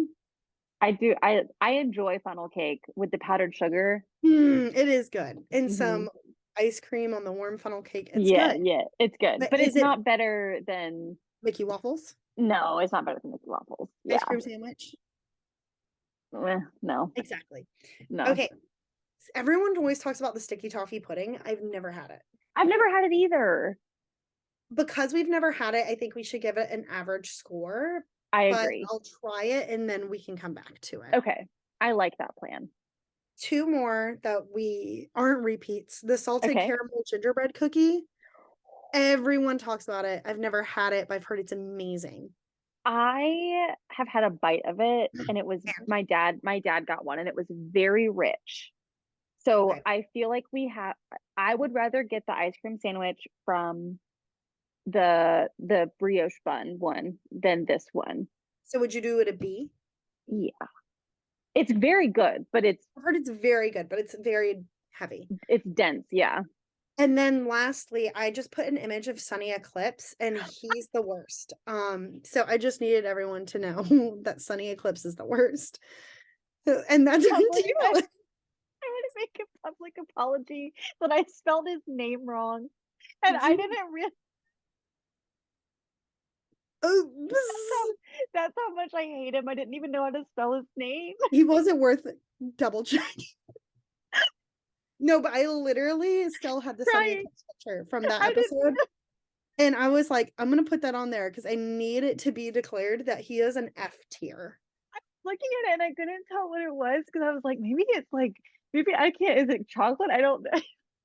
I do. I enjoy funnel cake with the powdered sugar. It is good. And some ice cream on the warm funnel cake. It's good. Yeah, it's good. But it's not better than Mickey waffles? No, it's not better than Mickey waffles. Ice cream sandwich? No. Exactly. No. Okay. Everyone always talks about the sticky toffee pudding. I've never had it. I've never had it either. Because we've never had it, I think we should give it an average score. I agree. I'll try it and then we can come back to it. Okay. I like that plan. 2 more that we aren't repeats. The salted caramel gingerbread cookie. Everyone talks about it. I've never had it, but I've heard it's amazing. I have had a bite of it and it was my dad got one and it was very rich. So I feel like I would rather get the ice cream sandwich from the brioche bun one than this one. So would you do it a B? Yeah. It's very good, but I've heard it's very good, but it's very heavy. It's dense, yeah. And then lastly, I just put an image of Sonny Eclipse and he's the worst. So I just needed everyone to know that Sonny Eclipse is the worst. And that's I want to make a public apology that I spelled his name wrong. And I didn't realize that's how much I hate him. I didn't even know how to spell his name. He wasn't worth double checking. No, but I literally still had the Sonny Eclipse picture from that episode. And I was like, I'm going to put that on there because I need it to be declared that he is an F tier. I was looking at it and I couldn't tell what it was because I was like, maybe I can't. Is it chocolate? I don't know.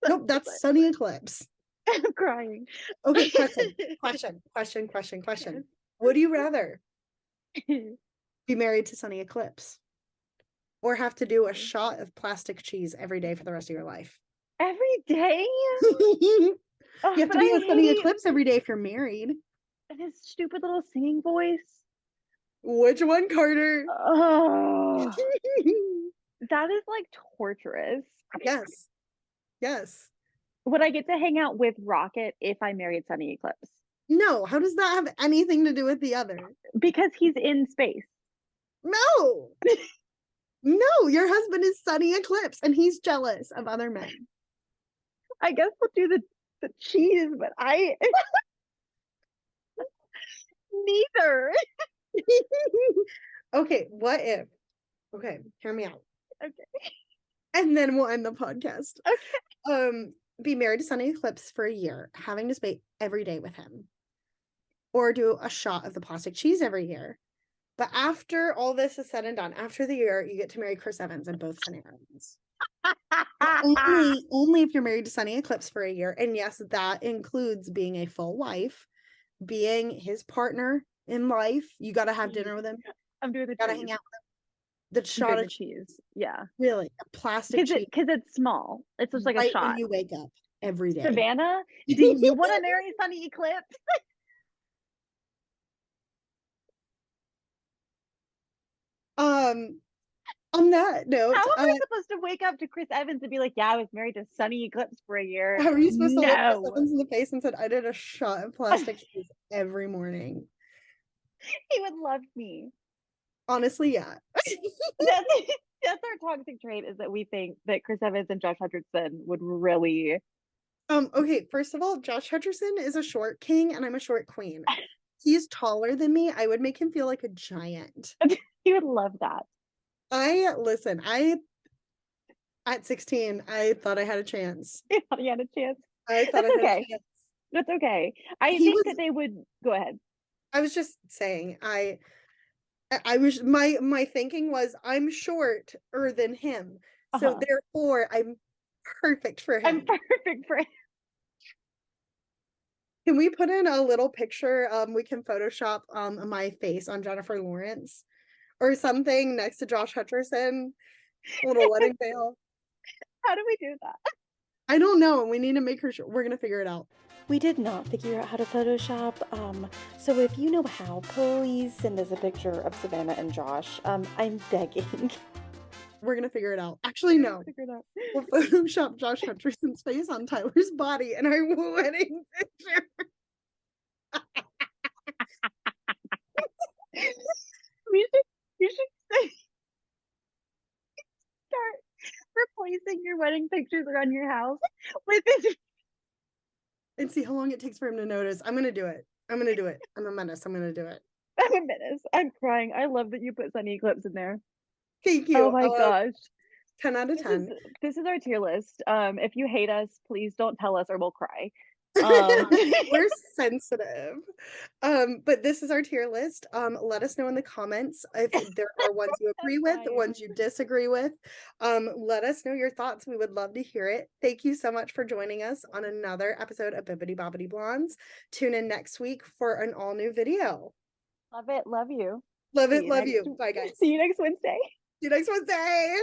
Nope, that's Sonny Eclipse. I'm crying. Okay, question. Would you rather be married to Sonny Eclipse or have to do a shot of plastic cheese every day for the rest of your life? Every day? You have to be with Sonny Eclipse every day if you're married. And his stupid little singing voice. Which one, Carter? Oh, that is like torturous. Yes. Would I get to hang out with Rocket if I married Sonny Eclipse? No. How does that have anything to do with the other? Because he's in space. No. No, your husband is Sonny Eclipse and he's jealous of other men. I guess we'll do the cheese, but neither. Okay, what if? Okay, hear me out. Okay. And then we'll end the podcast. Okay. Be married to Sonny Eclipse for a year, having to spend every day with him. Or do a shot of the plastic cheese every year. But after all this is said and done, after the year, you get to marry Chris Evans in both scenarios. only if you're married to Sonny Eclipse for a year. And yes, that includes being a full wife. being his partner in life. You got to have dinner with him. I'm doing the Gotta cheese. hang out with him. The shot of cheese. Yeah. Really, a plastic cheese. Because it's small. It's just like a shot. When you wake up every day. Savannah, do you want to marry Sonny Eclipse? On that note, how am I supposed to wake up to Chris Evans and be like, yeah, I was married to Sonny Eclipse for a year? How are you supposed to look Chris Evans in the face and said, I did a shot of plastic cheese every morning? He would love me. Honestly, yeah. That's our toxic trait, is that we think that Chris Evans and Josh Hutcherson would really. Okay, first of all, Josh Hutcherson is a short king and I'm a short queen. He's taller than me. I would make him feel like a giant. He would love that. At 16, I thought I had a chance. You thought you had a chance? I thought I had a chance. That's okay. I think that they would go ahead. I was just saying, I was my thinking was I'm shorter than him. So therefore I'm perfect for him. I'm perfect for him. Can we put in a little picture? We can Photoshop my face on Jennifer Lawrence or something next to Josh Hutcherson. A little wedding veil. How do we do that? I don't know. We need to make her sure. We're gonna figure it out. We did not figure out how to Photoshop. So if you know how, please send us a picture of Savannah and Josh. I'm begging. We're gonna figure it out. Actually, no. We'll Photoshop Josh Hutcherson's face on Tyler's body in our wedding picture. You should start replacing your wedding pictures around your house with this. And see how long it takes for him to notice. I'm gonna do it. I'm a menace. I'm gonna do it. I'm a menace. I'm crying. I love that you put Sonny Eclipse in there. Thank you. Oh my gosh. 10 out of 10. This is our tier list. If you hate us, please don't tell us or we'll cry. We're sensitive. But this is our tier list. Let us know in the comments if there are ones you agree with, the ones you disagree with. Let us know your thoughts. We would love to hear it. Thank you so much for joining us on another episode of Bibbidi Bobbidi Blondes. Tune in next week for an all new video. Love it. Love you. Love it. Love you. Bye guys. See you next Wednesday. See you next Wednesday.